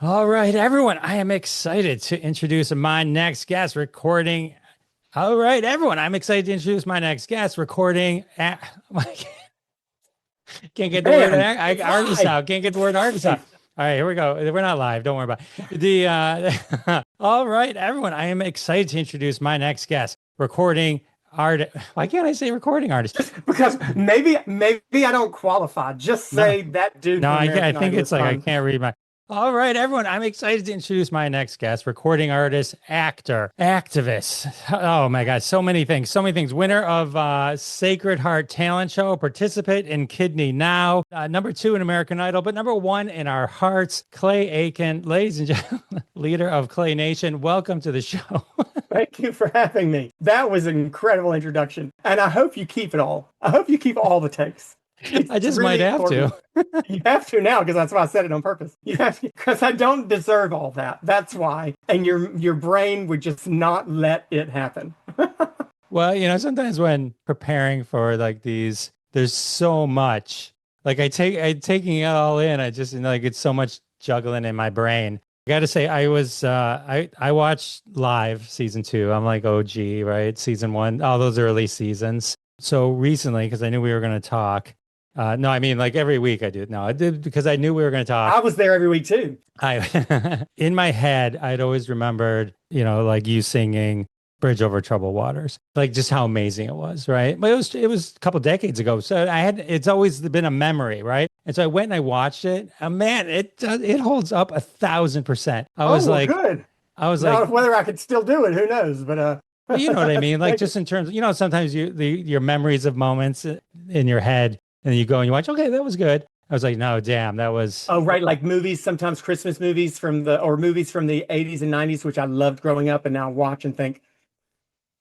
All right, everyone. I am excited to introduce my next guest recording. All right, everyone. I'm excited to introduce my next guest recording. Can't get the word Man, it's artist live. out. Can't get the It's word artist out. live. All right, here we go. We're not live. Don't worry about it. All right, everyone. I am excited to introduce my next guest recording art. Why can't I say recording artist? Just because maybe I don't qualify. Just No, say that dude no, from I American think Idol it's is like I fun. can't read my. All right, everyone. I'm excited to introduce my next guest, recording artist, actor, activist. Oh my God, so many things, so many things. Winner of Sacred Heart Talent Show, participant in Kidney Now, number two in American Idol, but number one in our hearts, Clay Aiken. Ladies and gentlemen, leader of Clay Nation, welcome to the show. Thank you for having me. That was an incredible introduction, and I hope you keep it all. I hope you keep all the takes. It's I just might really have to. important. You have to now because that's why I said it on purpose. You have to because I don't deserve all that. That's why. And your brain would just not let it happen. Well, sometimes when preparing for like these, there's so much. Like I taking it all in. I just like it's so much juggling in my brain. I got to say, I watched live season two. I'm like OG, right? Season one, all those early seasons. So recently, because I knew we were going to talk. No, I mean like every week I do. No, I did because I knew we were going to talk. I was there every week too. I in my head, I'd always remembered, like you singing Bridge Over Troubled Waters, like just how amazing it was, right? But it was a couple decades ago, so it's always been a memory, right? And so I went and I watched it. Man, it holds up 1,000%. Oh, well, good. I was Now, like, whether I could still do it, who knows? But well, you know what I mean? Like thank you. just in terms, sometimes your memories of moments in your head, and then you go and you watch. Okay, that was good. I was like, no, damn, that was. Oh, right, like movies, sometimes Christmas movies or movies from the 80s and 90s, which I loved growing up, and now watch and think,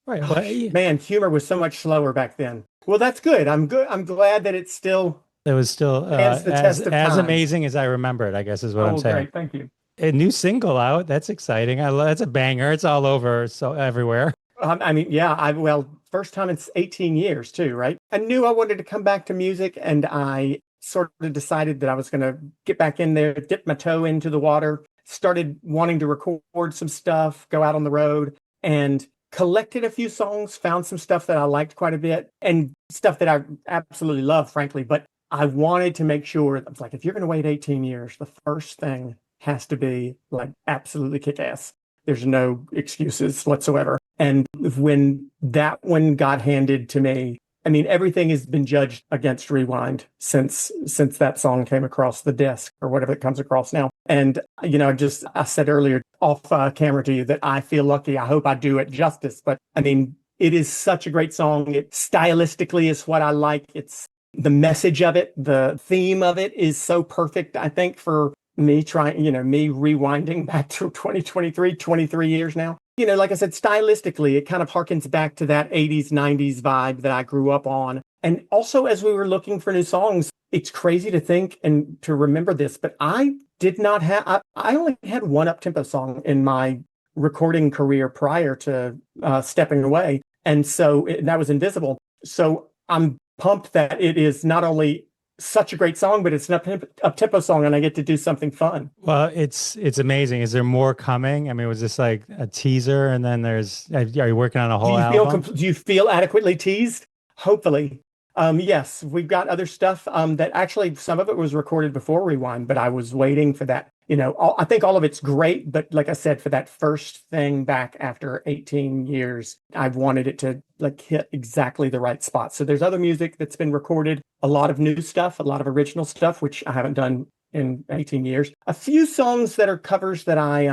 Right. Well, gosh, man, humor was so much slower back then. Well, that's good. I'm good. I'm glad that it still it was still stands the as test of as time. amazing as I remembered, I guess is what I'm Oh, saying. great. Thank you. A new single out. That's exciting. That's a banger. It's all over, so everywhere. I mean, yeah, well, first time in 18 years too, right? I knew I wanted to come back to music, and I sort of decided that I was going to get back in there, dip my toe into the water, started wanting to record some stuff, go out on the road, and collected a few songs, found some stuff that I liked quite a bit, and stuff that I absolutely love, frankly. But I wanted to make sure, I was like, if you're going to wait 18 years, the first thing has to be like absolutely kick ass. There's no excuses whatsoever. And when that one got handed to me, I mean, everything has been judged against Rewind since that song came across the disc or whatever it comes across now. And I said earlier off camera to you that I feel lucky. I hope I do it justice. But I mean, it is such a great song. It stylistically is what I like. It's the message of it, the theme of it is so perfect. I think for me me rewinding back to 2023, 23 years now. Like I said, stylistically, it kind of harkens back to that 80s, 90s vibe that I grew up on. And also, as we were looking for new songs, it's crazy to think and to remember this, but I did not have, I only had one up-tempo song in my recording career prior to stepping away. And so that was Invisible. So I'm pumped that it is not only such a great song, but it's an up-tempo song, and I get to do something fun. Well, it's amazing. Is there more coming? I mean, was this like a teaser, and then are you working on a Do whole you feel album? do you feel adequately teased? Hopefully. Yes, we've got other stuff that actually some of it was recorded before Rewind, but I was waiting for that. I think all of it's great, but like I said, for that first thing back after 18 years, I've wanted it to like hit exactly the right spot. So there's other music that's been recorded, a lot of new stuff, a lot of original stuff, which I haven't done in 18 years. A few songs that are covers that I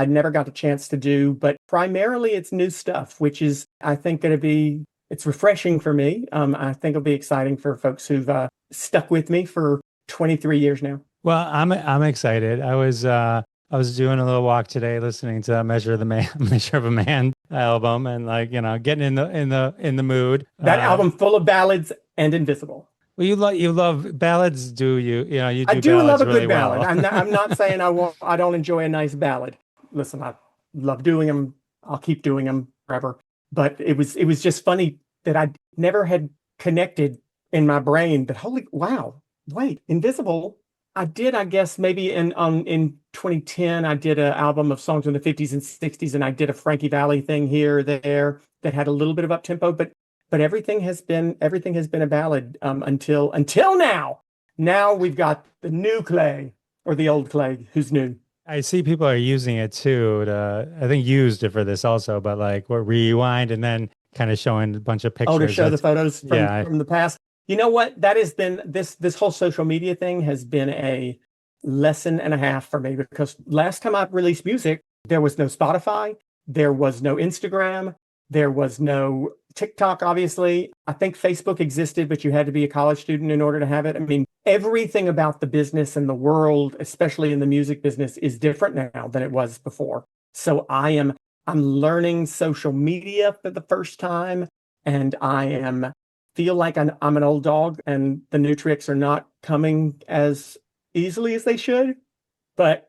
never got a chance to do, but primarily it's new stuff, which is I think going to be it's refreshing for me. I think it'll be exciting for folks who've stuck with me for 23 years now. Well, I'm excited. I was doing a little walk today, listening to Measure of the Man, Measure of a Man album, and like getting in the mood. That album full of ballads and Invisible. Well, you love ballads, do you? You I do do love ballads a good really ballad. well. I'm not saying I don't enjoy a nice ballad. Listen, I love doing them. I'll keep doing them forever. But it was just funny that I never had connected in my brain that holy wow, wait, Invisible I did, I guess, maybe in 2010, I did an album of songs from the 50s and 60s, and I did a Frankie Valli thing here or there that had a little bit of up tempo, but everything has been a ballad until now. Now we've got the new Clay or the old Clay, who's new. I see people are using it too I think used it for this also, but like what rewind and then kind of showing a bunch of Oh, to pictures. show the photos Yeah, from the past. You know what? That has been this whole social media thing has been a lesson and a half for me because last time I released music, there was no Spotify, there was no Instagram, there was no TikTok, obviously. I think Facebook existed, but you had to be a college student in order to have it. I mean, everything about the business and the world, especially in the music business, is different now than it was before. So I'm learning social media for the first time, and feel like I'm an old dog and the new tricks are not coming as easily as they should, but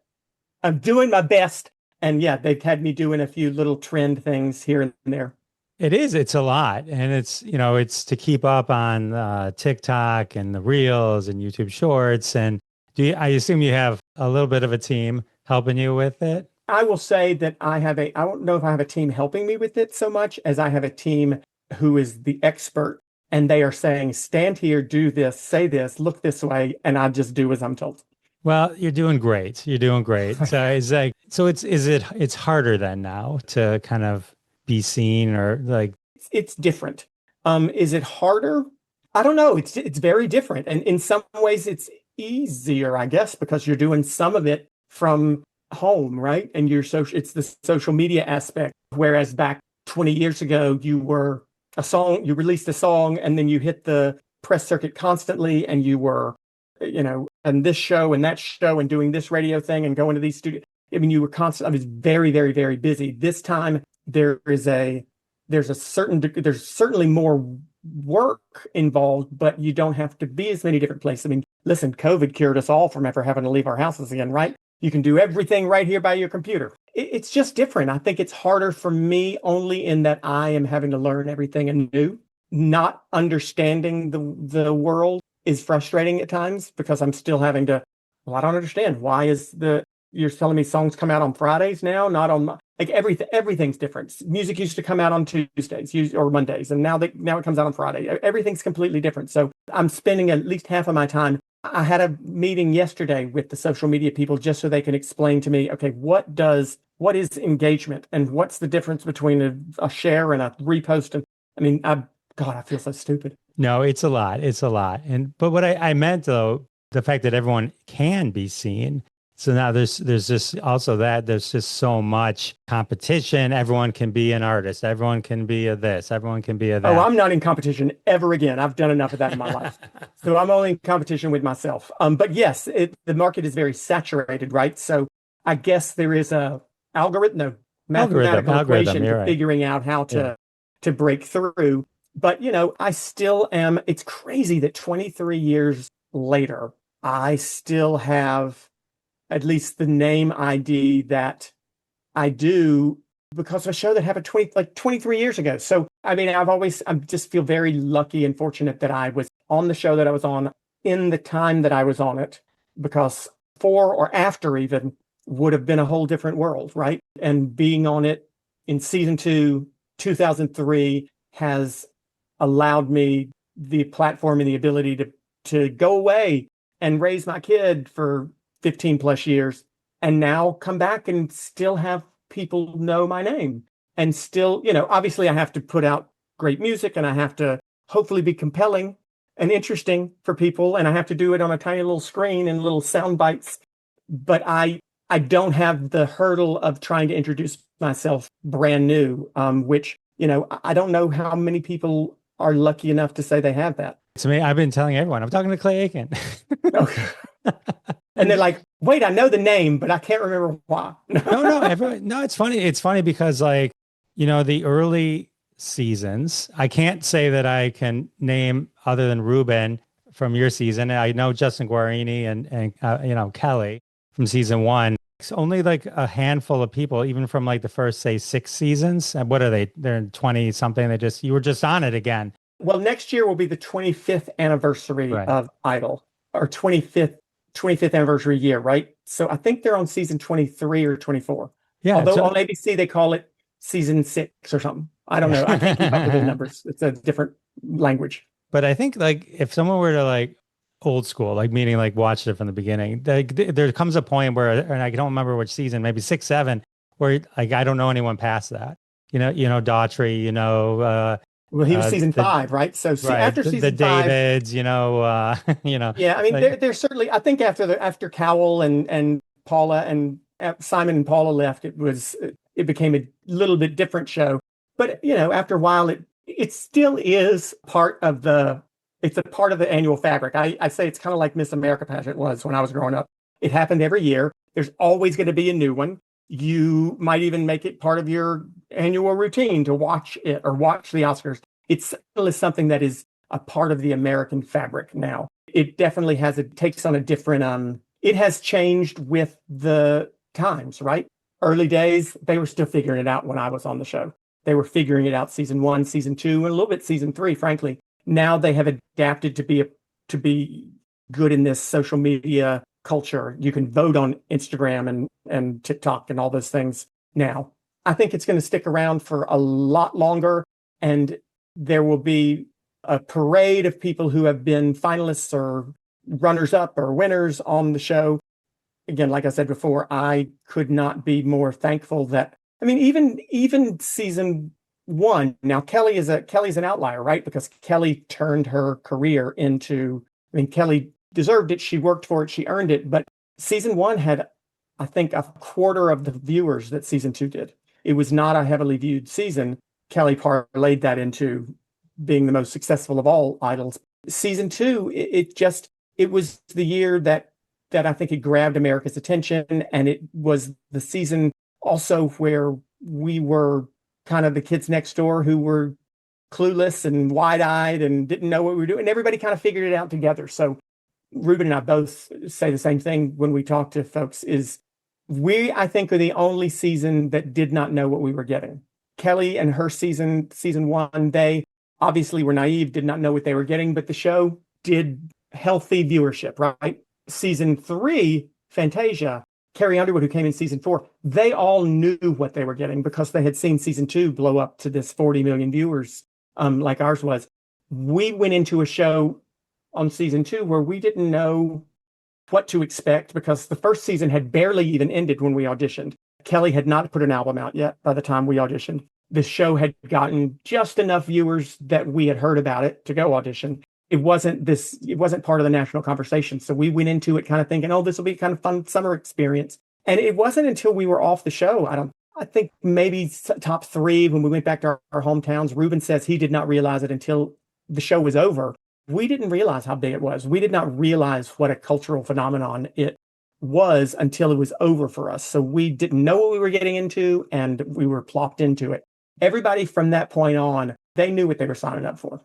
I'm doing my best. And yeah, they've had me doing a few little trend things here and there. it is. It's a lot. And it's to keep up on TikTok and the Reels and YouTube Shorts. And I assume you have a little bit of a team helping you with it? I will say that I don't know if I have a team helping me with it so much as I have a team who is the expert and they are saying, stand here, do this, say this, look this way. And I just do as I'm told. Well, you're doing great. You're doing great. So it's harder than now to kind of be seen or like it's different. Is it harder? I don't know. It's very different. And in some ways it's easier, I guess, because you're doing some of it from home, right? And it's the social media aspect. Whereas back 20 years ago, you released a song and then you hit the press circuit constantly and you were, and this show and that show and doing this radio thing and going to these studios. I mean, you were constant. I was very, very, very busy. This time there's certainly more work involved, but you don't have to be as many different places. I mean, listen, COVID cured us all from ever having to leave our houses again, right? You can do everything right here by your computer. It's just different. I think it's harder for me only in that I am having to learn everything anew. Not understanding the world is frustrating at times because I'm still having to, well, I don't understand. Why you're telling me songs come out on Fridays now, not on, like everything's different. Music used to come out on Tuesdays or Mondays, and now it comes out on Friday. Everything's completely different. So I'm spending at least half of my time. I had a meeting yesterday with the social media people just so they can explain to me, okay, what is engagement and what's the difference between a share and a repost? And I mean, I feel so stupid. No, it's a lot. It's a lot. But what I meant though, the fact that everyone can be seen. So now there's just also there's just so much competition. Everyone can be an artist. Everyone can be a this. Everyone can be a that. Oh, I'm not in competition ever again. I've done enough of that in my life. So I'm only in competition with myself. But yes, the market is very saturated, right? So I guess there is mathematical equation to figuring out how to break through. But, I still am. It's crazy that 23 years later, I still have at least the name ID that I do because of a show that happened 23 years ago. So, I mean, I just feel very lucky and fortunate that I was on the show that I was on in the time that I was on it, because before or after even would have been a whole different world, right? And being on it in season 2, 2003 has allowed me the platform and the ability to go away and raise my kid for 15 plus years and now come back and still have people know my name and still, obviously I have to put out great music and I have to hopefully be compelling and interesting for people. And I have to do it on a tiny little screen and little sound bites. But I don't have the hurdle of trying to introduce myself brand new, which, I don't know how many people are lucky enough to say they have that. To me, I've been telling everyone, I'm talking to Clay Aiken. Okay. And they're like, wait, I know the name, but I can't remember why. No, it's funny. It's funny because the early seasons, I can't say that I can name other than Ruben from your season. I know Justin Guarini and Kelly from season 1. It's only like a handful of people, even from like the first, say, 6 seasons. And what are they? They're in 20 something. You were just on it again. Well, next year will be the 25th anniversary of Idol, or 25th 25th anniversary year, right? So I think they're on season 23 or 24. Yeah. Although on ABC they call it season 6 or something. I don't know. I can't keep up with the numbers. It's a different language. But I think like if someone were to like old school, like meaning like watched it from the beginning, like there comes a point where, and I don't remember which season, maybe 6, 7, where like I don't know anyone past that. Daughtry, Well, he was season 5, right? So after the season 5, Davids, yeah, I mean, like, there's certainly, I think after Cowell and Paula and Simon and Paula left, it became a little bit different show. But after a while, it still is it's a part of the annual fabric. I say it's kind of like Miss America pageant was when I was growing up. It happened every year. There's always going to be a new one. You might even make it part of your annual routine to watch it or watch the Oscars. It still is something that is a part of the American fabric now. It definitely takes on a different, it has changed with the times, right? Early days, they were still figuring it out when I was on the show. They were figuring it out season 1, season 2, and a little bit season 3, frankly. Now they have adapted to be good in this social media culture. You can vote on Instagram and TikTok and all those things now. I think it's going to stick around for a lot longer, and there will be a parade of people who have been finalists or runners up or winners on the show. Again, like I said before, I could not be more thankful that, I mean, even season 1. Now Kelly's an outlier, right? Because Kelly turned her career into, I mean, Kelly deserved it. She worked for it. She earned it. But season 1 had, I think, a quarter of the viewers that season 2 did. It was not a heavily viewed season. Kelly parlayed that into being the most successful of all idols. Season 2, it was the year that I think it grabbed America's attention. And it was the season also where we were kind of the kids next door who were clueless and wide-eyed and didn't know what we were doing. And everybody kind of figured it out together. So Ruben and I both say the same thing when we talk to folks is I think, are the only season that did not know what we were getting. Kelly and her season 1, they obviously were naive, did not know what they were getting, but the show did healthy viewership, right? Season 3, Fantasia, Carrie Underwood, who came in season 4, they all knew what they were getting because they had seen season 2 blow up to this 40 million viewers, like ours was. We went into a show on season 2 where we didn't know what to expect because the first season had barely even ended when we auditioned. Kelly had not put an album out yet by the time we auditioned. The show had gotten just enough viewers that we had heard about it to go audition. It wasn't part of the national conversation. So we went into it kind of thinking, oh, this will be kind of fun summer experience. And it wasn't until we were off the show. I think maybe top 3 when we went back to our hometowns. Ruben says he did not realize it until the show was over. We didn't realize how big it was. We did not realize what a cultural phenomenon it was until it was over for us. So we didn't know what we were getting into and we were plopped into it. Everybody from that point on, they knew what they were signing up for.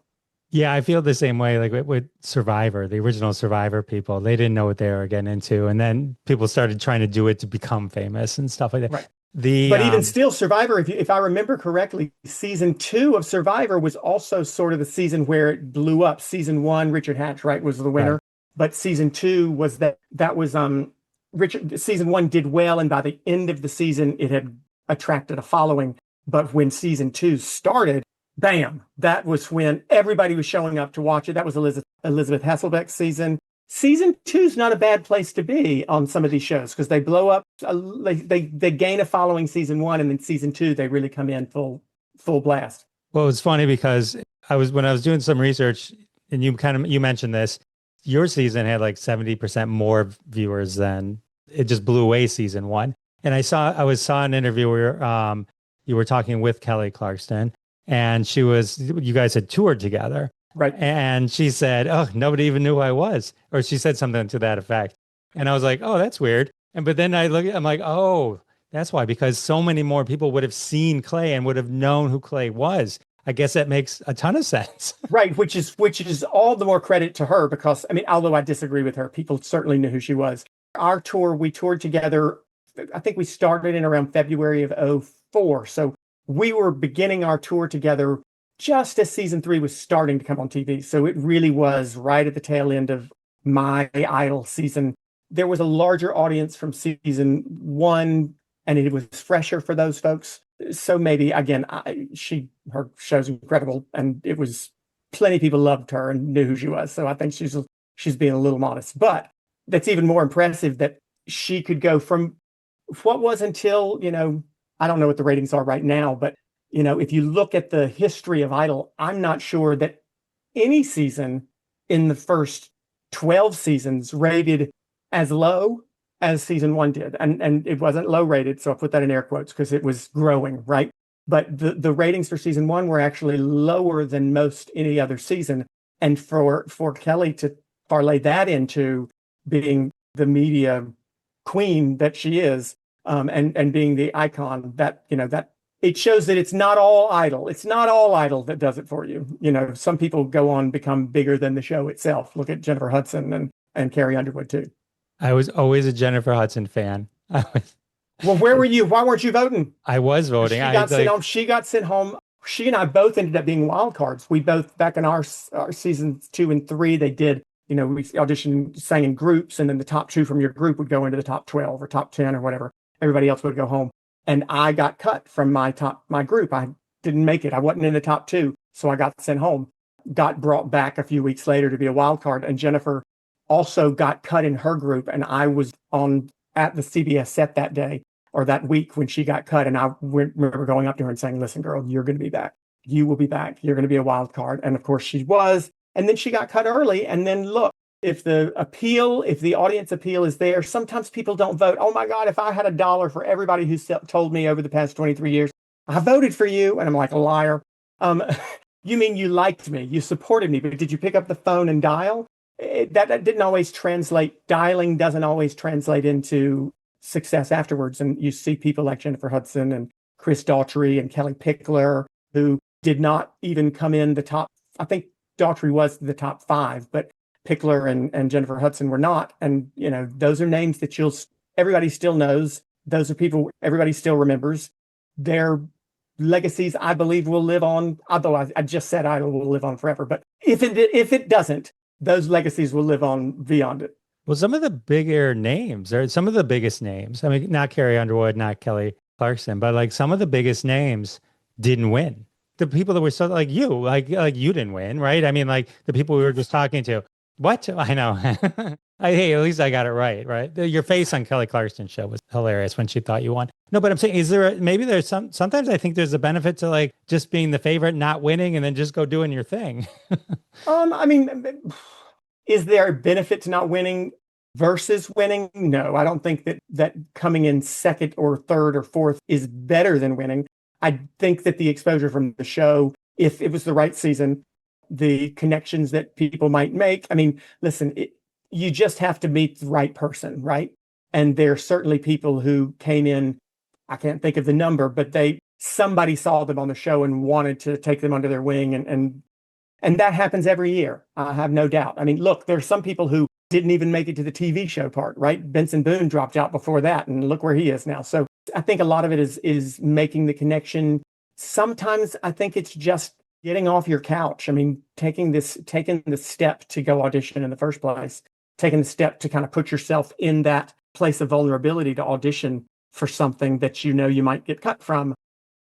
Yeah, I feel the same way. Like with Survivor, the original Survivor people, they didn't know what they were getting into. And then people started trying to do it to become famous and stuff like that. Right. But even still, Survivor, if I remember correctly, season 2 of Survivor was also sort of the season where it blew up. Season 1, Richard Hatch, right, was the winner. Right. But season 2 was season 1 did well, and by the end of the season, it had attracted a following. But when season 2 started, bam, that was when everybody was showing up to watch it. That was Elizabeth Hasselbeck's season. Season 2 is not a bad place to be on some of these shows because they blow up. They gain a following season 1, and then season 2 they really come in full blast. Well, it's funny because when I was doing some research, and you mentioned this, your season had like 70% more viewers than it just blew away season 1. And I saw an interview where you were talking with Kelly Clarkson, and you guys had toured together. Right. And she said, oh, nobody even knew who I was. Or she said something to that effect. And I was like, oh, that's weird. But then I'm like, oh, that's why, because so many more people would have seen Clay and would have known who Clay was. I guess that makes a ton of sense. Right. Which is all the more credit to her because, I mean, although I disagree with her, people certainly knew who she was. Our tour, we toured together. I think we started in around February of 2004. So we were beginning our tour together just as season 3 was starting to come on TV. So it really was right at the tail end of my Idol season. there was a larger audience from season one, and it was fresher for those folks. So maybe again, her show's incredible, and it was plenty of people loved her and knew who she was. So I think she's being a little modest, but that's even more impressive that she could go from what was until, I don't know what the ratings are right now, but if you look at the history of Idol, I'm not sure that any season in the first 12 seasons rated as low as season one did. And it wasn't low rated, so I put that in air quotes because it was growing, right? But the ratings for season one were actually lower than most any other season. And for Kelly to parlay that into being the media queen that she is, and being the icon, that it shows that it's not all Idol. It's not all Idol that does it for you. Some people go on become bigger than the show itself. Look at Jennifer Hudson and Carrie Underwood too. I was always a Jennifer Hudson fan. Well, where were you? Why weren't you voting? I was voting. She got sent home. She got sent home. She and I both ended up being wild cards. We both, back in our seasons 2 and 3, they did, we auditioned, sang in groups, and then the top 2 from your group would go into the top 12 or top 10 or whatever. Everybody else would go home. And I got cut from my group. I didn't make it. I wasn't in the top 2. So I got sent home, got brought back a few weeks later to be a wild card. And Jennifer also got cut in her group. And I was at the CBS set that day or that week when she got cut. And I remember going up to her and saying, listen, girl, you're going to be back. You will be back. You're going to be a wild card. And of course she was. And then she got cut early. And then look, if the audience appeal is there, sometimes people don't vote. Oh my God, if I had $1 for everybody who's told me over the past 23 years, I voted for you. And I'm like, a liar. You mean you liked me, you supported me, but did you pick up the phone and dial? That didn't always translate. Dialing doesn't always translate into success afterwards. And you see people like Jennifer Hudson and Chris Daughtry and Kelly Pickler, who did not even come in the top. I think Daughtry was the top 5, but Pickler and Jennifer Hudson were not. And, those are names that everybody still knows. Those are people everybody still remembers. Their legacies, I believe, will live on. Although I just said Idol will live on forever. But if it doesn't, those legacies will live on beyond it. Well, some of the bigger names, or some of the biggest names, I mean, not Carrie Underwood, not Kelly Clarkson, but like some of the biggest names didn't win. The people that were so like you didn't win, right? I mean, like the people we were just talking to. What? I know. Hey, at least I got it right? Your face on Kelly Clarkson's show was hilarious when she thought you won. No, but I'm saying, maybe there's sometimes I think there's a benefit to like just being the favorite, not winning, and then just go doing your thing. I mean, is there a benefit to not winning versus winning? No, I don't think that coming in second or third or fourth is better than winning. I think that the exposure from the show, if it was the right season, the connections that people might make. I mean, listen, you just have to meet the right person, right? And there are certainly people who came in, I can't think of the number, but somebody saw them on the show and wanted to take them under their wing. And that happens every year. I have no doubt. I mean, look, there's some people who didn't even make it to the TV show part, right? Benson Boone dropped out before that, and look where he is now. So I think a lot of it is making the connection. Sometimes I think it's just getting off your couch. I mean, taking the step to go audition in the first place, taking the step to kind of put yourself in that place of vulnerability to audition for something that you might get cut from,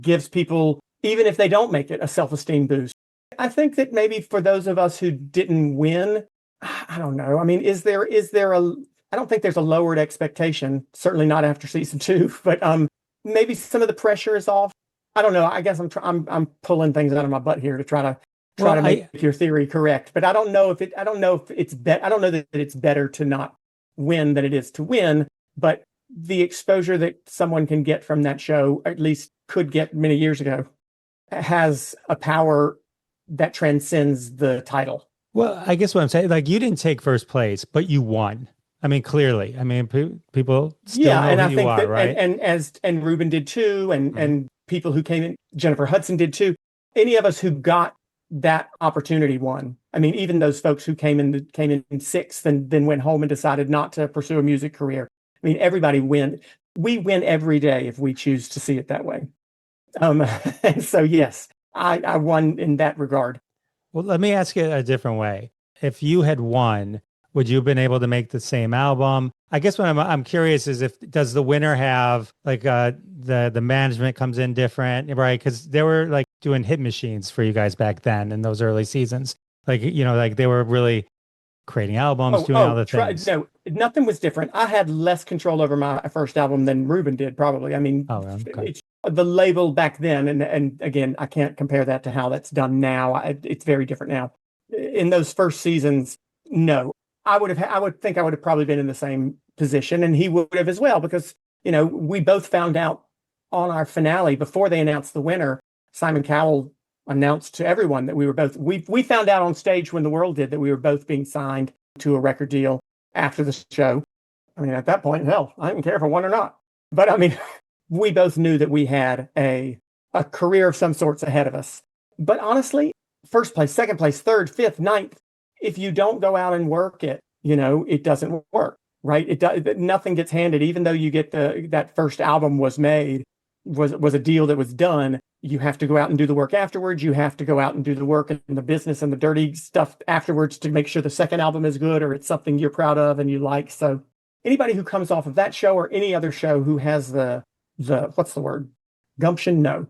gives people, even if they don't make it, a self-esteem boost. I think that maybe for those of us who didn't win, I don't know. I mean, I don't think there's a lowered expectation, certainly not after season 2, but maybe some of the pressure is off. I don't know. I guess I'm pulling things out of my butt here to try to make your theory correct. But I don't know if it's better to not win than it is to win. But the exposure that someone can get from that show, at least could get many years ago, has a power that transcends the title. Well, I guess what I'm saying, like, you didn't take first place, but you won. I mean, clearly. I mean, people still know who you are, right? And Ruben did too, and people who came in, Jennifer Hudson did too. Any of us who got that opportunity won. I mean, even those folks who came in 6th and then went home and decided not to pursue a music career. I mean, everybody win. We win every day if we choose to see it that way. And so, yes, I won in that regard. Well, let me ask you a different way. If you had won, would you have been able to make the same album? I guess what I'm curious is if does the winner have like the management comes in different, right? Because they were like doing hit machines for you guys back then in those early seasons. Like, like they were really creating albums, doing other things. No, nothing was different. I had less control over my first album than Ruben did, probably. I mean, Okay. it's the label back then, and again, I can't compare that to how that's done now. It's very different now. In those first seasons, no, I would think I would have probably been in the same position, and he would have as well, because we both found out on our finale before they announced the winner. Simon Cowell announced to everyone that we found out on stage when the world did that we were both being signed to a record deal after the show. I mean, at that point, hell, I didn't care if I won or not. But I mean, we both knew that we had a career of some sorts ahead of us. But honestly, first place, second place, third, fifth, ninth, if you don't go out and work it, it doesn't work, right? Nothing gets handed, even though you get that first album was made, was a deal that was done. You have to go out and do the work afterwards. You have to go out and do the work and the business and the dirty stuff afterwards to make sure the second album is good or it's something you're proud of and you like. So anybody who comes off of that show or any other show who has the what's the word? Gumption? No.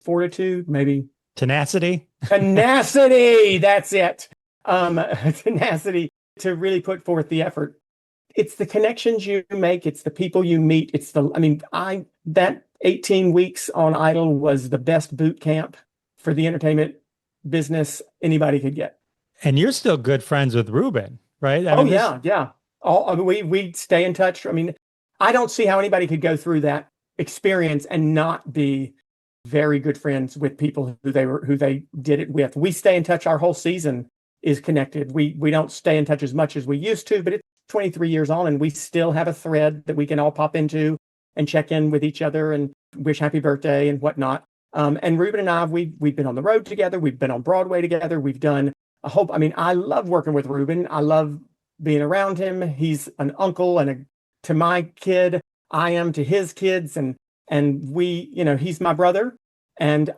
Fortitude? Maybe. Tenacity? Tenacity! That's it. Tenacity to really put forth the effort. It's the connections you make. It's the people you meet. That 18 weeks on Idol was the best boot camp for the entertainment business anybody could get. And you're still good friends with Ruben, right? Yeah. We stay in touch. I mean, I don't see how anybody could go through that experience and not be very good friends with people who they did it with. We stay in touch. Our whole season is connected. We don't stay in touch as much as we used to, but it's 23 years on, and we still have a thread that we can all pop into and check in with each other and wish happy birthday and whatnot. And Ruben and I, we've been on the road together. We've been on Broadway together. We've done I love working with Ruben. I love being around him. He's an uncle to my kid. I am to his kids. And we, he's my brother. And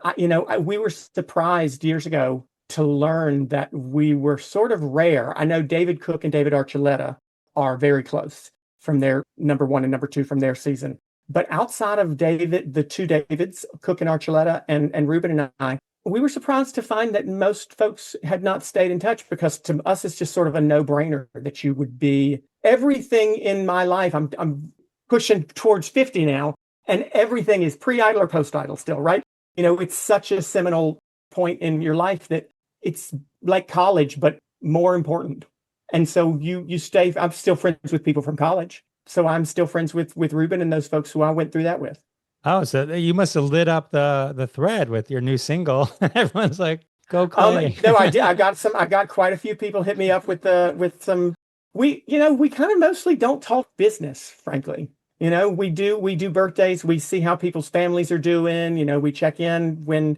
we were surprised years ago to learn that we were sort of rare. I know David Cook and David Archuleta are very close from their number one and number two from their season. But outside of David, the two Davids, Cook and Archuleta, and Ruben and I, we were surprised to find that most folks had not stayed in touch, because to us, it's just sort of a no-brainer that you would be everything in my life. I'm pushing towards 50 now, and everything is pre-Idol or post-Idol still, right? It's such a seminal point in your life that it's like college, but more important. And so you stay. I'm still friends with people from college. So I'm still friends with Ruben and those folks who I went through that with. Oh, so you must have lit up the thread with your new single. Everyone's like, go Clay. No, I did. I got quite a few people hit me up with some. We kind of mostly don't talk business, frankly. We do birthdays. We see how people's families are doing. We check in when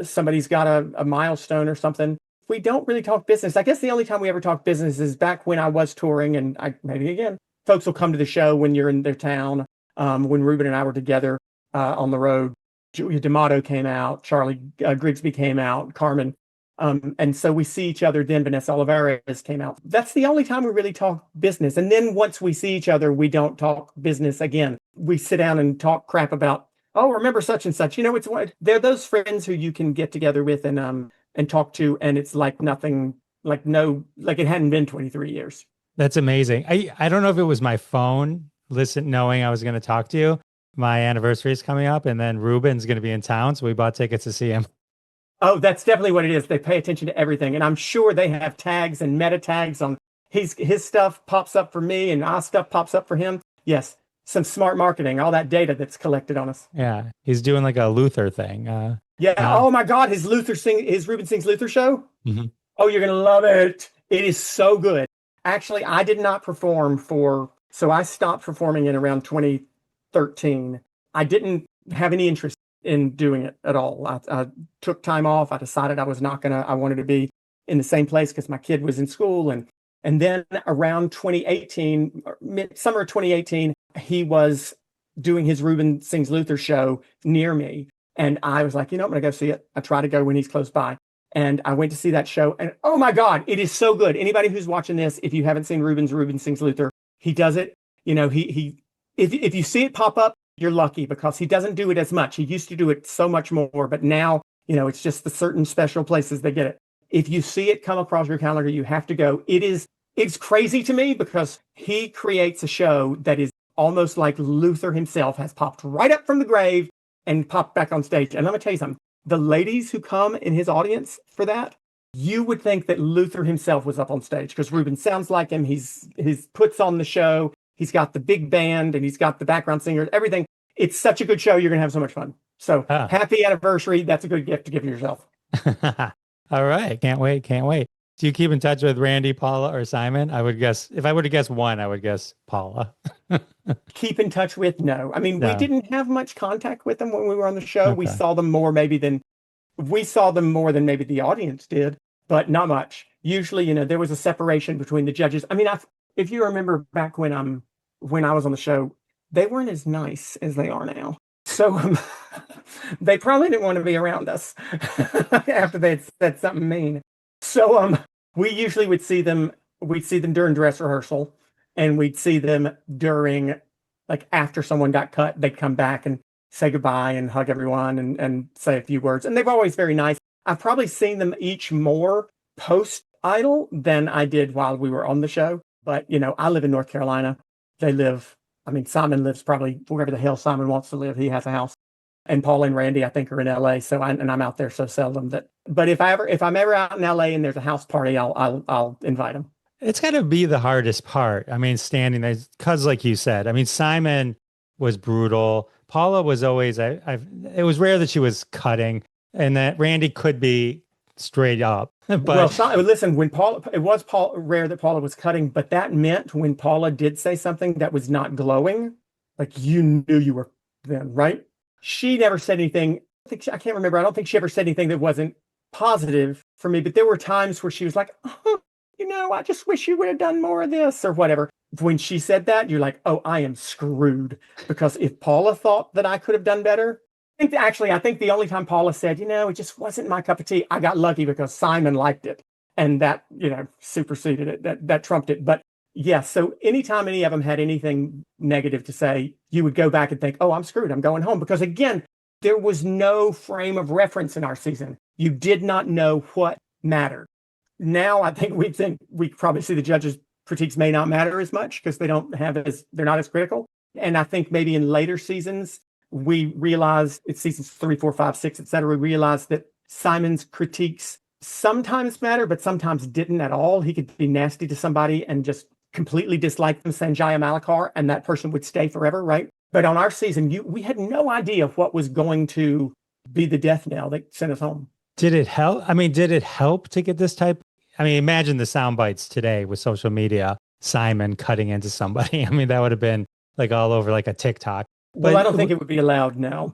somebody's got a milestone or something. We don't really talk business. I guess the only time we ever talk business is back when I was touring, and maybe again, folks will come to the show when you're in their town. When Ruben and I were together on the road, Julia D'Amato came out, Charlie Grigsby came out, Carmen. And so we see each other then. Vanessa Olivares came out. That's the only time we really talk business. And then once we see each other, we don't talk business again. We sit down and talk crap about, remember such and such. They're those friends who you can get together with and talk to, and it's like nothing, like it hadn't been 23 years. That's amazing. I don't know if it was my phone, knowing I was going to talk to you. My anniversary is coming up, and then Ruben's going to be in town, so we bought tickets to see him. Oh, that's definitely what it is. They pay attention to everything, and I'm sure they have tags and meta tags on his stuff pops up for me, and our stuff pops up for him. Yes, some smart marketing, all that data that's collected on us. Yeah, he's doing like a Luther thing. Oh my God, his Ruben Sings Luther show. Mm-hmm. Oh, you're gonna love it. It is so good. Actually, I did not perform so I stopped performing in around 2013. I didn't have any interest in doing it at all. I took time off. I decided I wanted to be in the same place because my kid was in school. And then around 2018, summer 2018, he was doing his Ruben Sings Luther show near me. And I was like, I'm going to go see it. I try to go when he's close by. And I went to see that show, and oh my God, it is so good. Anybody who's watching this, if you haven't seen Ruben Sings Luther, he does it. You know, if you see it pop up, you're lucky because he doesn't do it as much. He used to do it so much more, but now, you know, it's just the certain special places that get it. If you see it come across your calendar, you have to go. It's crazy to me because he creates a show that is almost like Luther himself has popped right up from the grave and popped back on stage. And let me tell you something. The ladies who come in his audience for that, you would think that Luther himself was up on stage because Ruben sounds like him. He's puts on the show. He's got the big band and he's got the background singers, everything. It's such a good show. You're going to have so much fun. So happy anniversary. That's a good gift to give yourself. All right. Can't wait. Can't wait. Do you keep in touch with Randy, Paula, or Simon? I would guess, if I were to guess one, I would guess Paula. Keep in touch with? No. I mean, No. we didn't have much contact with them when we were on the show. Okay. We saw them more than maybe the audience did, but not much. Usually, you know, there was a separation between the judges. I mean, if you remember back when I was on the show, they weren't as nice as they are now. So they probably didn't want to be around us after they had said something mean. So we usually would see them. We'd see them during dress rehearsal, and we'd see them during, like, after someone got cut. They'd come back and say goodbye and hug everyone and say a few words. And they've always very nice. I've probably seen them each more post Idol than I did while we were on the show. But, you know, I live in North Carolina. Simon lives probably wherever the hell Simon wants to live. He has a house. And Paula and Randy, I think, are in LA. And I'm out there so seldom but if I'm ever out in LA and there's a house party, I'll invite them. It's got to be the hardest part. I mean, standing there, because like you said, I mean, Simon was brutal. Paula was always, it was rare that she was cutting, and that Randy could be straight up. But well, listen, it was rare that Paula was cutting, but that meant when Paula did say something that was not glowing, like, you knew you were then, right? She never said anything. I can't remember. I don't think she ever said anything that wasn't positive for me, but there were times where she was like, oh, you know, I just wish you would have done more of this or whatever. When she said that, you're like, oh, I am screwed. Because if Paula thought that I could have done better, I think the only time Paula said, you know, it just wasn't my cup of tea, I got lucky because Simon liked it. And that, you know, superseded it, that trumped it. But yes, so anytime any of them had anything negative to say, you would go back and think, oh, I'm screwed, I'm going home. Because again, there was no frame of reference in our season. You did not know what mattered. Now I think we probably see the judges' critiques may not matter as much because they're not as critical. And I think maybe in later seasons, we realized, it's seasons 3, 4, 5, 6, etc. We realized that Simon's critiques sometimes matter, but sometimes didn't at all. He could be nasty to somebody and just completely dislike them, Sanjaya Malakar, and that person would stay forever, right? But on our season, we had no idea what was going to be the death knell that sent us home. Did it help? I mean, did it help to get this type? I mean, imagine the sound bites today with social media, Simon cutting into somebody. I mean, that would have been like all over like a TikTok. Well, I don't think it would be allowed now,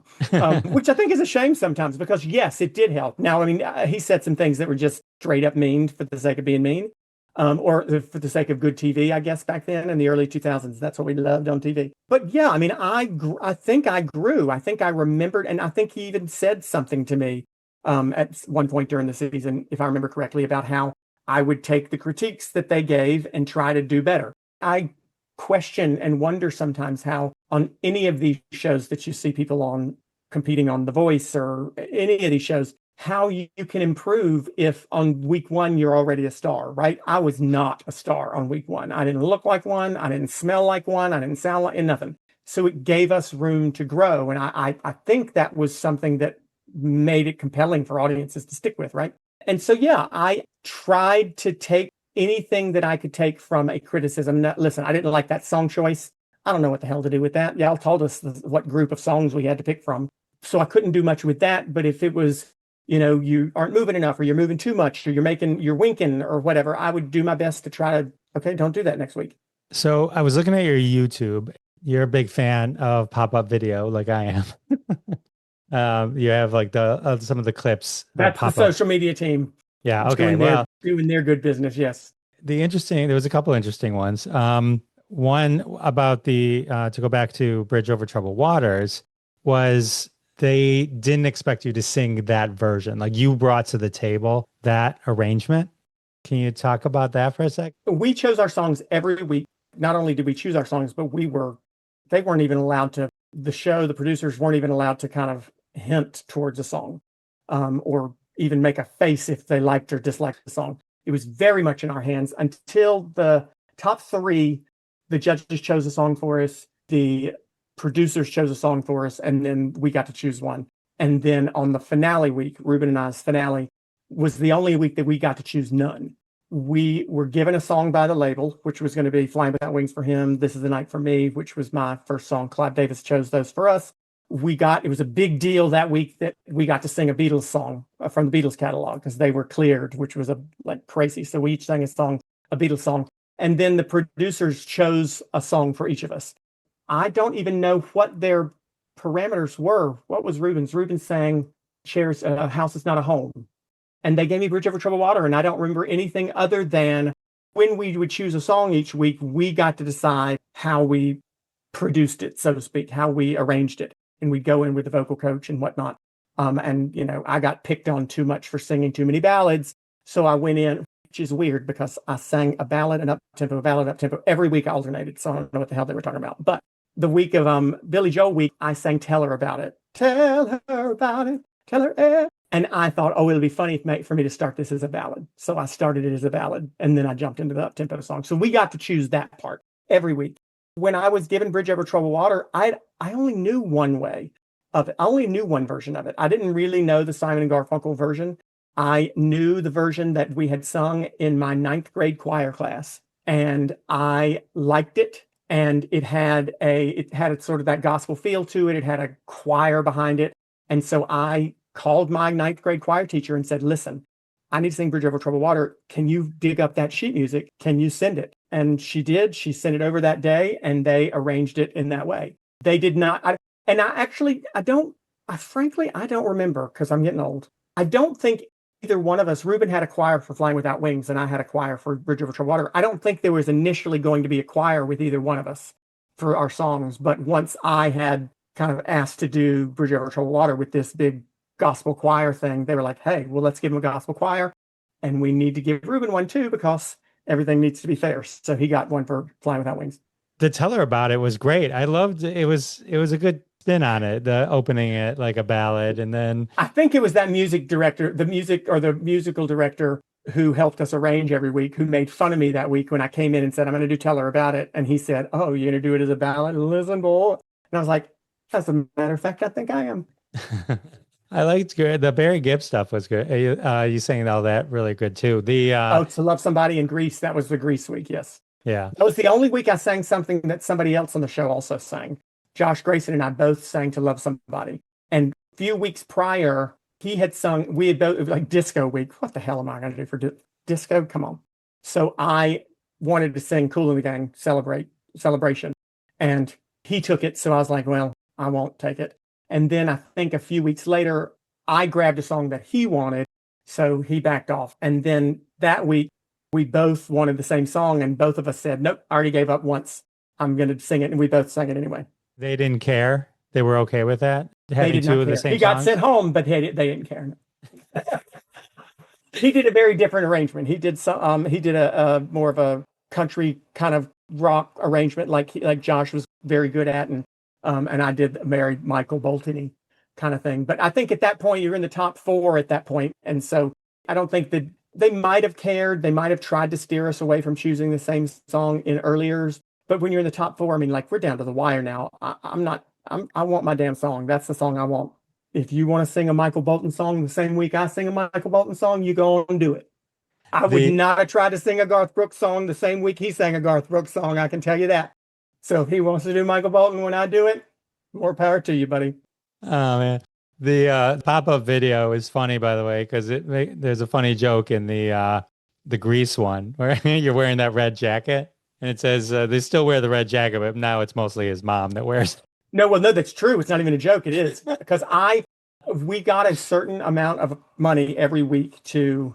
which I think is a shame sometimes because, yes, it did help. Now, I mean, he said some things that were just straight up mean for the sake of being mean, or for the sake of good TV, I guess, back then in the early 2000s. That's what we loved on TV. But yeah, I mean, I think I grew. I think I remembered, and I think he even said something to me at one point during the season, if I remember correctly, about how I would take the critiques that they gave and try to do better. I question and wonder sometimes how on any of these shows that you see people on competing on The Voice or any of these shows, how you can improve if on week one you're already a star, right? I was not a star on week one. I didn't look like one. I didn't smell like one. I didn't sound like nothing. So it gave us room to grow. And I think that was something that made it compelling for audiences to stick with, right? And so, yeah, I tried to take anything that I could take from a criticism. Listen, I didn't like that song choice. I don't know what the hell to do with that. Y'all told us what group of songs we had to pick from. So I couldn't do much with that. But if it was, you know, you aren't moving enough or you're moving too much or you're winking or whatever, I would do my best to try to, okay, don't do that next week. So I was looking at your YouTube. You're a big fan of pop-up video like I am. You have like some of the clips. That's the social media team. Yeah. Okay. Doing their good business. Yes. There was a couple interesting ones. One about to go back to Bridge Over Troubled Waters was they didn't expect you to sing that version. Like you brought to the table that arrangement. Can you talk about that for a sec? We chose our songs every week. Not only did we choose our songs, but they weren't even allowed to, the producers weren't even allowed to kind of hint towards a song, or even make a face if they liked or disliked the song. It was very much in our hands until the top three. The judges chose a song for us. The producers chose a song for us, and then we got to choose one. And then on the finale week, Ruben and I's finale was the only week that we got to choose none. We were given a song by the label, which was going to be Flying Without Wings for him, This Is the Night for Me, which was my first song. Clive Davis chose those for us. It was a big deal that week that we got to sing a Beatles song from the Beatles catalog because they were cleared, which was like crazy. So we each sang a Beatles song. And then the producers chose a song for each of us. I don't even know what their parameters were. What was Ruben's? Ruben sang Cher's A House Is Not a Home. And they gave me Bridge Over Troubled Water. And I don't remember anything other than when we would choose a song each week, we got to decide how we produced it, so to speak, how we arranged it. And we'd go in with the vocal coach and whatnot. I got picked on too much for singing too many ballads. So I went in, which is weird because I sang a ballad, a ballad, up tempo. Every week I alternated. So I don't know what the hell they were talking about. But the week of Billy Joel week, I sang Tell Her About It. Tell her about it. Tell her. And I thought, it'll be funny for me to start this as a ballad. So I started it as a ballad, and then I jumped into the up-tempo song. So we got to choose that part every week. When I was given Bridge Over Troubled Water, I only knew one way of it. I only knew one version of it. I didn't really know the Simon and Garfunkel version. I knew the version that we had sung in my 9th grade choir class, and I liked it. And it had sort of that gospel feel to it. It had a choir behind it. And so I called my 9th grade choir teacher and said, listen, I need to sing Bridge Over Troubled Water. Can you dig up that sheet music? Can you send it? And she did. She sent it over that day, and they arranged it in that way. They did not. Frankly, I don't remember because I'm getting old. I don't think either one of us, Ruben had a choir for Flying Without Wings, and I had a choir for Bridge Over Troubled Water. I don't think there was initially going to be a choir with either one of us for our songs. But once I had kind of asked to do Bridge Over Troubled Water with this big gospel choir thing, they were like, hey, well, let's give him a gospel choir. And we need to give Ruben one too, because everything needs to be fair. So he got one for Flying Without Wings. The Tell Her About It was great. I loved it. It was a good spin on it, the opening it like a ballad. And then I think it was that the musical director who helped us arrange every week, who made fun of me that week when I came in and said, I'm going to do Tell Her About It. And he said, oh, you're going to do it as a ballad? Listen, boy. And I was like, as a matter of fact, I think I am. I liked good. The Barry Gibb stuff was good. You saying all that really good too. To Love Somebody in Greece. That was the Greece week. Yes. Yeah. That was the only week I sang something that somebody else on the show also sang. Josh Grayson and I both sang To Love Somebody. And a few weeks prior, we had both, like disco week. What the hell am I going to do for disco? Come on. So I wanted to sing Kool and the Gang Celebration. And he took it. So I was like, well, I won't take it. And then I think a few weeks later, I grabbed a song that he wanted. So he backed off. And then that week, we both wanted the same song. And both of us said, nope, I already gave up once. I'm going to sing it. And we both sang it anyway. They didn't care. They were okay with that. They did not care. He got sent home, but they didn't care. He did a very different arrangement. He did a more of a country kind of rock arrangement, like Josh was very good at, and I did a Mary Michael Bolton-y kind of thing. But I think at that point you're in the top 4 at that point, and so I don't think that they might have cared. They might have tried to steer us away from choosing the same song in earlier years. But when you're in the top 4, I mean, like, we're down to the wire now. I want my damn song. That's the song I want. If you want to sing a Michael Bolton song the same week I sing a Michael Bolton song, you go and do it. I would not have tried to sing a Garth Brooks song the same week he sang a Garth Brooks song. I can tell you that. So if he wants to do Michael Bolton when I do it, more power to you, buddy. Oh, man. The pop-up video is funny, by the way, because there's a funny joke in the Grease one where you're wearing that red jacket. And it says they still wear the red jacket, but now it's mostly his mom that wears it. No, that's true. It's not even a joke. It is because we got a certain amount of money every week to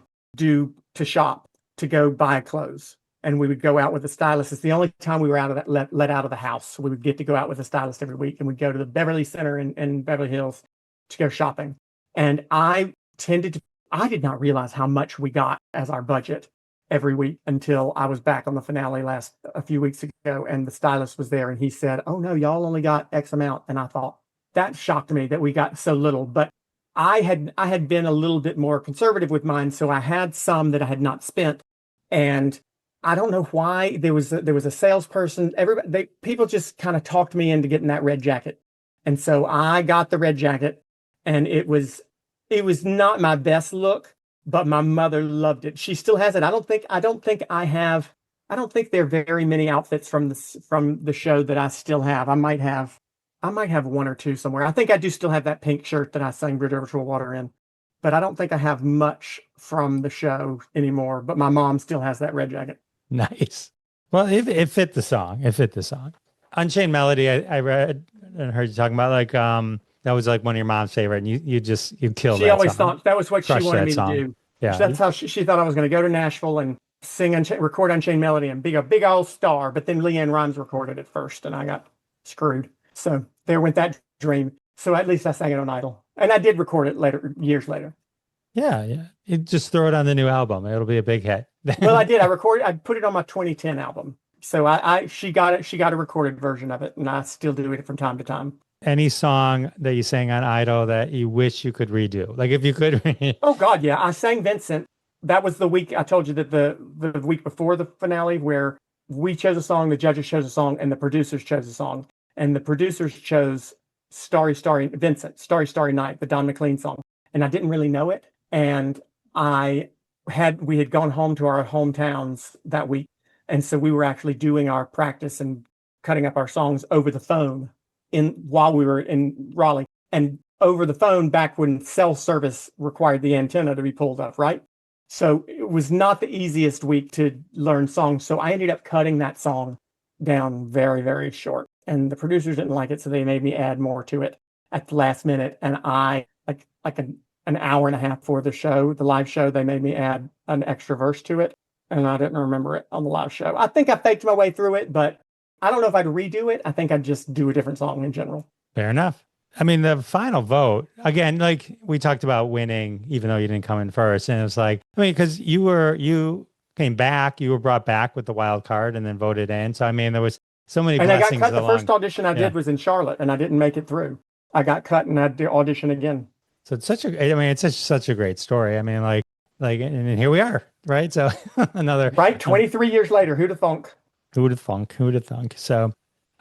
shop, to go buy clothes. And we would go out with a stylist. It's the only time we were out of that let out of the house. So we would get to go out with a stylist every week, and we'd go to the Beverly Center in Beverly Hills to go shopping. And I did not realize how much we got as our budget every week until I was back on the finale a few weeks ago, and the stylist was there and he said, "Oh no, y'all only got X amount." And I thought, that shocked me that we got so little. But I had been a little bit more conservative with mine, so I had some that I had not spent. And I don't know why there was a salesperson. People just kind of talked me into getting that red jacket, and so I got the red jacket, and it was not my best look, but my mother loved it. She still has it. I don't think there are very many outfits from the show that I still have. I might have one or two somewhere. I think I do still have that pink shirt that I sang Bridge Over Troubled Water in, but I don't think I have much from the show anymore. But my mom still has that red jacket. Nice. Well, it fit the song. It fit the song. Unchained Melody, I read and heard you talking about, like, that was like one of your mom's favorite, and you killed that. She always song. thought that was what she wanted me song. to do. Yeah. That's how she thought I was going to go to Nashville and sing record Unchained Melody and be a big old star. But then Leanne Rhymes recorded it first, and I got screwed. So there went that dream. So at least I sang it on Idol, and I did record it years later. Yeah. You just throw it on the new album; it'll be a big hit. Well, I did. I put it on my 2010 album. So she got a recorded version of it, and I still do it from time to time. Any song that you sang on Idol that you wish you could redo? Like, if you could. Oh God, yeah. I sang Vincent. That was the week I told you that the week before the finale, where we chose a song, the judges chose a song, and the producers chose a song. And the producers chose Starry, Starry Vincent, Starry, Starry Night, the Don McLean song. And I didn't really know it. And we had gone home to our hometowns that week. And so we were actually doing our practice and cutting up our songs over the phone while we were in Raleigh. And over the phone, back when cell service required the antenna to be pulled up, right? So it was not the easiest week to learn songs. So I ended up cutting that song down very, very short. And the producers didn't like it, so they made me add more to it at the last minute. And I, like an hour and a half before the live show, they made me add an extra verse to it. And I didn't remember it on the live show. I think I faked my way through it, but I don't know if I'd redo it. I think I'd just do a different song in general. Fair enough. I mean, the final vote, again, like we talked about winning, even though you didn't come in first. And it was like, I mean, because you came back, you were brought back with the wild card and then voted in. So, I mean, there was so many blessings. And I got cut. The first audition I did was in Charlotte, and I didn't make it through. I got cut and I had to audition again. So it's such a great story. I mean, like, and here we are, right? So another. Right. 23 years later, who'd have thunk? Who'd have thunk? So,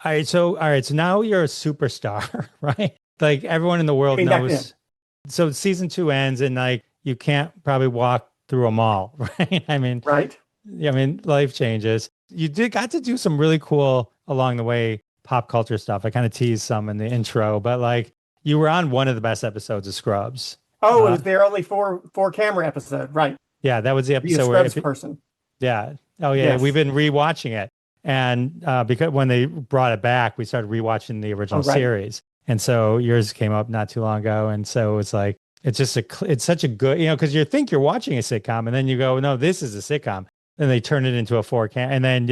all right. So now you're a superstar, right? Like, everyone in the world knows. So season 2 ends, and like, you can't probably walk through a mall, right? I mean, right. I mean, life changes. You got to do some really cool along the way pop culture stuff. I kind of teased some in the intro, but like, you were on one of the best episodes of Scrubs. Oh, it was their only four camera episode, right? Yeah, that was the episode where Scrubs person. Yeah. Oh yeah, yes. We've been rewatching it, and because when they brought it back, we started rewatching the original series, and so yours came up not too long ago, and so it's like it's such a good, because you think you're watching a sitcom, and then you go, no, this is a sitcom, and they turn it into a 4K, and then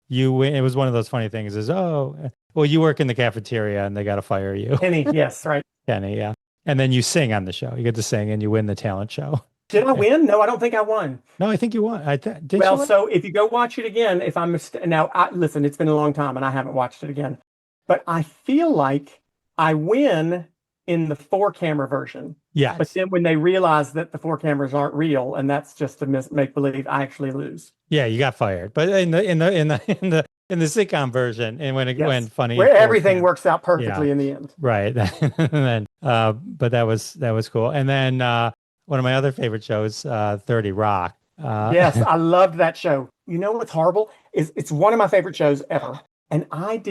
it was one of those funny things is, well, you work in the cafeteria and they got to fire you. Kenny, yes, right. Kenny, yeah. And then you sing on the show. You get to sing and you win the talent show. Did I win? No, I don't think I won. No, I think you won. Did well, you win? So if you go watch it again, if I'm listen, it's been a long time and I haven't watched it again, but I feel like I win in the 4-camera version. Yeah. But then when they realize that the 4 cameras aren't real and that's just a make believe, I actually lose. Yeah, you got fired. But in the sitcom version, and when it went funny, where everything works out perfectly in the end. Right. And then, but that was cool. And then one of my other favorite shows, 30 Rock. Yes, I loved that show. You know what's horrible is it's one of my favorite shows ever, and I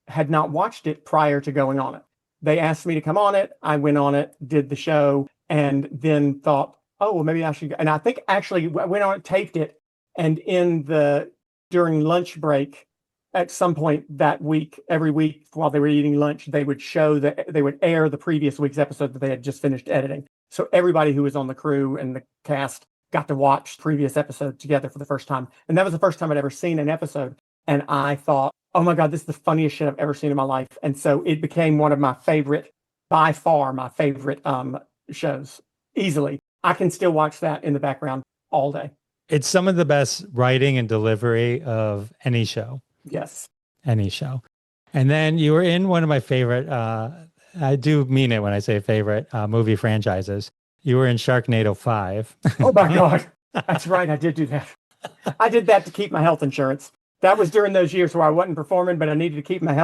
had not watched it prior to going on it. They asked me to come on it. I went on it, did the show, and then thought, oh, well, maybe I should go. And I think actually I went on it, taped it, and during lunch break, at some point that week, every week while they were eating lunch, they would air the previous week's episode that they had just finished editing. So everybody who was on the crew and the cast got to watch the previous episode together for the first time. And that was the first time I'd ever seen an episode. And I thought, oh my God, this is the funniest shit I've ever seen in my life. And so it became one of my favorite by far my favorite shows. Easily. I can still watch that in the background all day. It's some of the best writing and delivery of any show. Yes. Any show. And then you were in one of my favorite, I do mean it when I say favorite, movie franchises. You were in Sharknado 5. Oh my God. That's right. I did do that. I did that to keep my health insurance. That was during those years where I wasn't performing, but I needed to keep my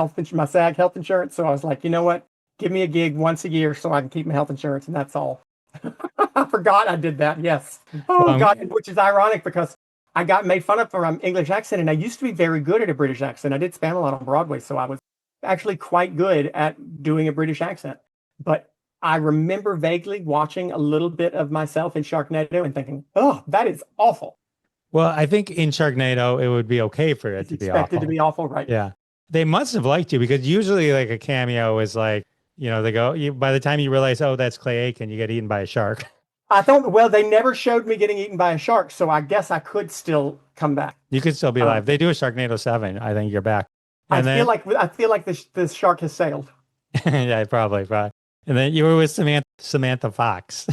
SAG health insurance. So I was like, you know what? Give me a gig once a year so I can keep my health insurance, and that's all. I forgot I did that. Yes. Oh God, which is ironic because I got made fun of for my English accent, and I used to be very good at a British accent. I did Spamalot on Broadway, so I was actually quite good at doing a British accent. But I remember vaguely watching a little bit of myself in Sharknado and thinking, oh, that is awful. Well, I think in Sharknado, it would be okay for it to be awful. Expected to be awful, right? Yeah. They must have liked you because usually like a cameo is like, they go, by the time you realize, oh, that's Clay Aiken, you get eaten by a shark. I thought, well, they never showed me getting eaten by a shark, so I guess I could still come back. You could still be alive. They do a Sharknado 7. I think you're back. And I feel like the shark has sailed. Yeah, probably. And then you were with Samantha Fox.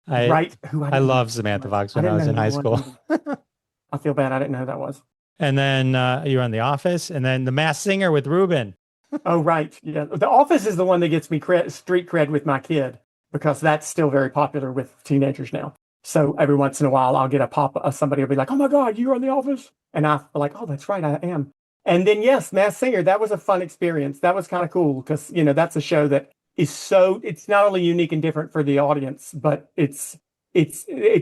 Right. I love Samantha Fox when I was in high school. I feel bad. I didn't know who that was. And then you were on The Office, and then The Masked Singer with Ruben. Oh, right. Yeah. The Office is the one that gets me street cred with my kid, because that's still very popular with teenagers now. So every once in a while, I'll get somebody will be like, oh my God, you're on The Office. And I'm like, oh, that's right, I am. And then, yes, Masked Singer, that was a fun experience. That was kind of cool because, that's a show that is it's not only unique and different for the audience, but it's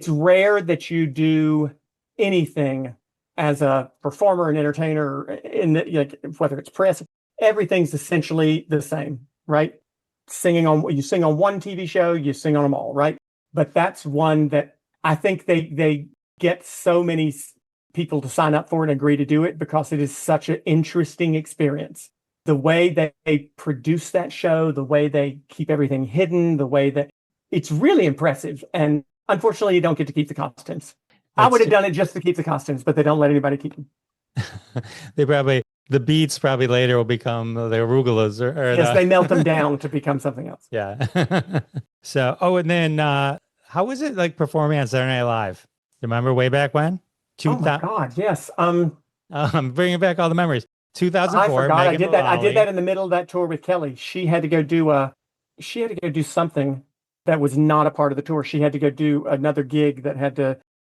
rare that you do anything as a performer and entertainer whether it's press, everything's essentially the same, right? You sing on one TV show, you sing on them all, right? But that's one that I think they get so many people to sign up for and agree to do it because it is such an interesting experience. The way that they produce that show, the way they keep everything hidden, the way that it's really impressive. And unfortunately, you don't get to keep the costumes. I would have done it just to keep the costumes, but they don't let anybody keep them. The beats probably later will become the arugulas they melt them down to become something else. Yeah. So, and then how was it like performing on Saturday Night Live? Remember way back when? Oh my God, yes. I'm bringing back all the memories. 2004. I forgot. Megan I did that in the middle of that tour with Kelly. She had to go do something that was not a part of the tour. She had to go do another gig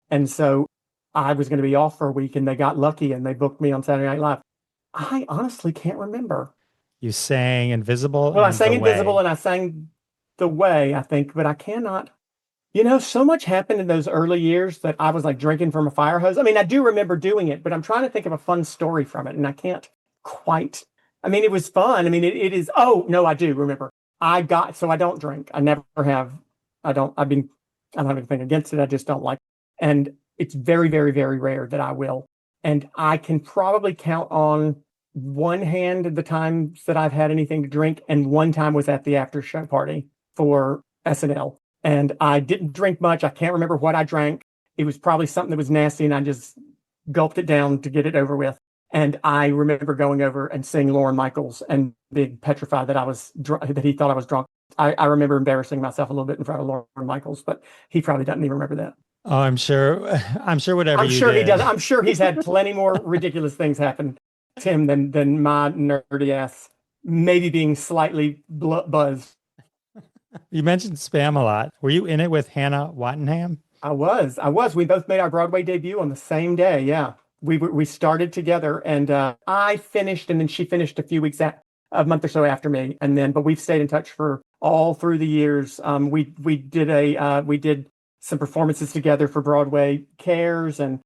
and so I was going to be off for a week, and they got lucky and they booked me on Saturday Night Live. I honestly can't remember. You sang Invisible? Well, I sang Invisible and I sang The Way, I think, but I cannot. So much happened in those early years that I was like drinking from a fire hose. I mean, I do remember doing it, but I'm trying to think of a fun story from it, and I can't quite. I mean, it was fun. I mean, it is. Oh, no, I do remember. So I don't drink. I never have. I don't have anything against it. I just don't like it. And it's very, very, very rare that I will. And I can probably count on one hand the times that I've had anything to drink. And one time was at the after show party for SNL. And I didn't drink much. I can't remember what I drank. It was probably something that was nasty, and I just gulped it down to get it over with. And I remember going over and seeing Lorne Michaels and being petrified that he thought I was drunk. I remember embarrassing myself a little bit in front of Lorne Michaels, but he probably doesn't even remember that. Oh, I'm sure whatever you did. He does. I'm sure he's had plenty more ridiculous things happen to him than my nerdy ass maybe being slightly buzzed. You mentioned Spamalot. Were you in it with Hannah Waddingham? I was. We both made our Broadway debut on the same day. Yeah. We started together, and I finished, and then she finished a month or so after me. But we've stayed in touch for all through the years. We did some performances together for Broadway Cares. And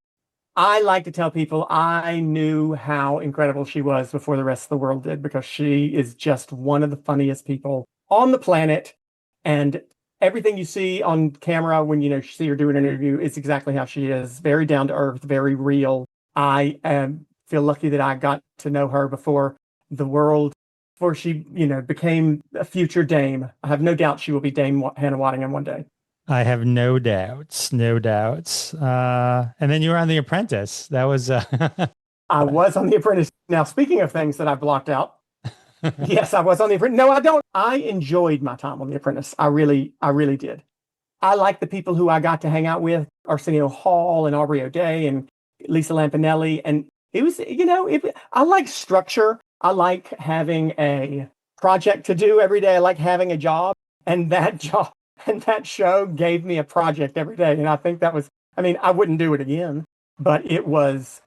I like to tell people I knew how incredible she was before the rest of the world did, because she is just one of the funniest people on the planet. And everything you see on camera when you see her do an interview is exactly how she is. Very down to earth, very real. I feel lucky that I got to know her before she, became a future Dame. I have no doubt she will be Dame Hannah Waddingham one day. I have no doubts. And then you were on The Apprentice. That was... I was on The Apprentice. Now, speaking of things that I blocked out, Yes, I was on The Apprentice. No, I don't. I enjoyed my time on The Apprentice. I really did. I like the people who I got to hang out with, Arsenio Hall and Aubrey O'Day and Lisa Lampanelli. And it was, I like structure. I like having a project to do every day. I like having a job. And that job and that show gave me a project every day. And I think that was, I mean, I wouldn't do it again, but it was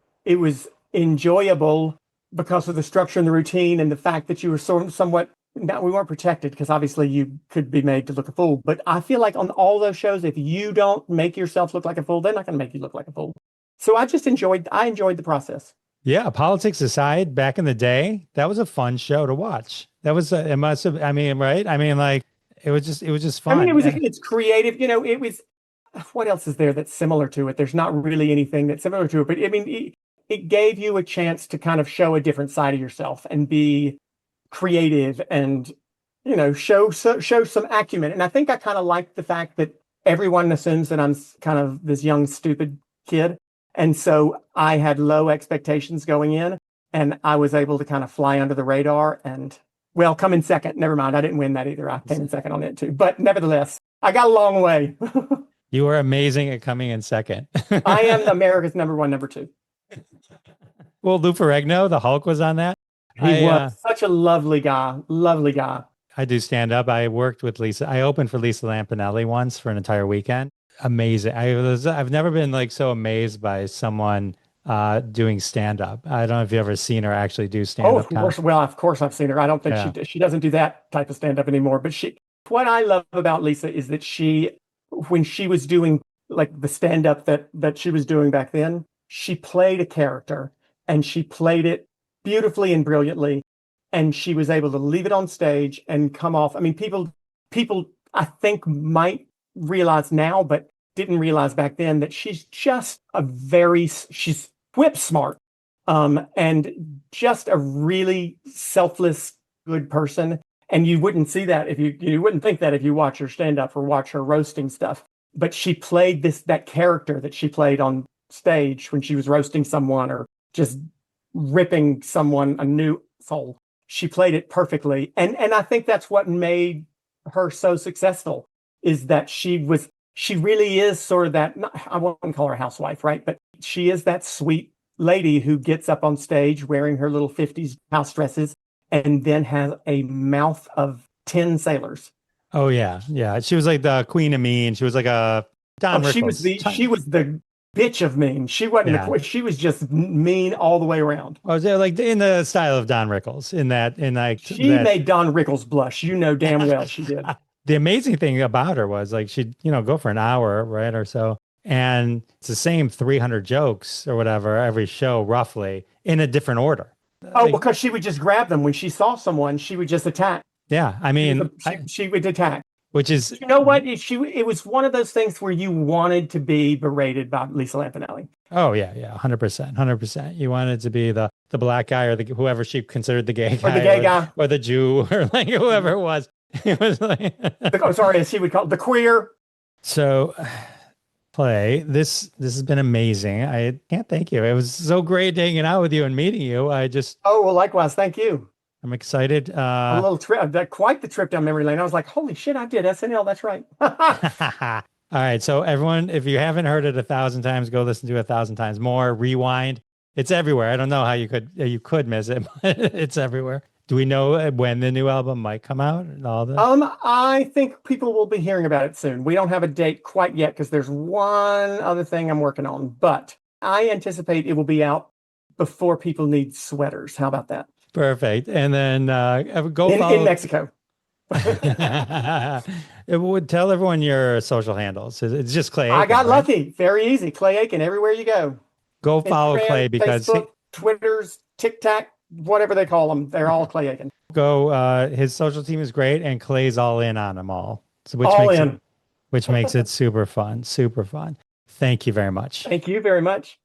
enjoyable because of the structure and the routine and the fact that you were somewhat, now we weren't protected because obviously you could be made to look a fool. But I feel like on all those shows, if you don't make yourself look like a fool, they're not going to make you look like a fool. So I enjoyed the process. Yeah, politics aside, back in the day, that was a fun show to watch. That was it must have. I mean, right? I mean, like it was just I mean, fun. it's creative. It was, what else is there that's similar to it? There's not really anything that's similar to it, but I mean, it gave you a chance to kind of show a different side of yourself and be creative and, show some acumen. And I think I kind of like the fact that everyone assumes that I'm kind of this young, stupid kid. And so I had low expectations going in, and I was able to kind of fly under the radar and, well, come in second. Never mind. I didn't win that either. I came in second on it too. But nevertheless, I got a long way. You were amazing at coming in second. I am America's number one, number two. Well, Lou Ferrigno, the Hulk, was on that. He was such a lovely guy. Lovely guy. I do stand up. I worked with Lisa. I opened for Lisa Lampanelli once for an entire weekend. Amazing. I've never been like so amazed by someone doing stand up. I don't know if you've ever seen her actually do stand up. Oh, of course. Well, of course I've seen her. I don't think she doesn't do that type of stand up anymore. But what I love about Lisa is that when she was doing like the stand up that she was doing back then, she played a character and she played it beautifully and brilliantly. And she was able to leave it on stage and come off. I mean, people I think might realize now, but didn't realize back then, that she's just she's whip smart, and just a really selfless, good person. And you wouldn't see that you wouldn't think that if you watch her stand up or watch her roasting stuff. But she played that character that she played on stage when she was roasting someone or just ripping someone a new soul. She played it perfectly. And I think that's what made her so successful, is that she really is sort of that, I wouldn't call her a housewife, right? But she is that sweet lady who gets up on stage wearing her little 50s house dresses and then has a mouth of 10 sailors. Oh, yeah. Yeah. She was like the queen of mean. She was like a Don Rickles. She was the bitch of mean. She wasn't she was just mean all the way around. Oh, like in the style of Don Rickles She made Don Rickles blush. You know damn well she did. The amazing thing about her was like she'd, go for an hour, right, or so. And it's the same 300 jokes or whatever every show, roughly, in a different order. Oh, because she would just grab them. When she saw someone, she would just attack. Yeah, I mean, she would attack. Which is, you know what? It was one of those things where you wanted to be berated by Lisa Lampanelli. Oh yeah, 100%. You wanted to be the black guy or whoever she considered the gay guy, or the gay guy, or the Jew, or like whoever it was. It was like, as he would call it, the queer. So, Clay, this has been amazing. I can't thank you. It was so great hanging out with you and meeting you. Oh, well, likewise. Thank you. I'm excited. A little trip, quite the trip down memory lane. I was like, holy shit, I did SNL. That's right. All right. So everyone, if you haven't heard it 1,000 times, go listen to it 1,000 times more. Rewind. It's everywhere. I don't know how you could miss it, but it's everywhere. Do we know when the new album might come out and all that? I think people will be hearing about it soon. We don't have a date quite yet because there's one other thing I'm working on, but I anticipate it will be out before people need sweaters. How about that? Perfect. And then go follow in Mexico. It would tell everyone your social handles. It's just Clay Aiken. I got lucky. Very easy. Clay Aiken everywhere you go. Go follow Instagram, Clay because Facebook, Twitter's, TikTok, whatever they call them, they're all Clay Aiken. Go. His social team is great, and Clay's all in on them all. So which makes it super fun. Super fun. Thank you very much. Thank you very much.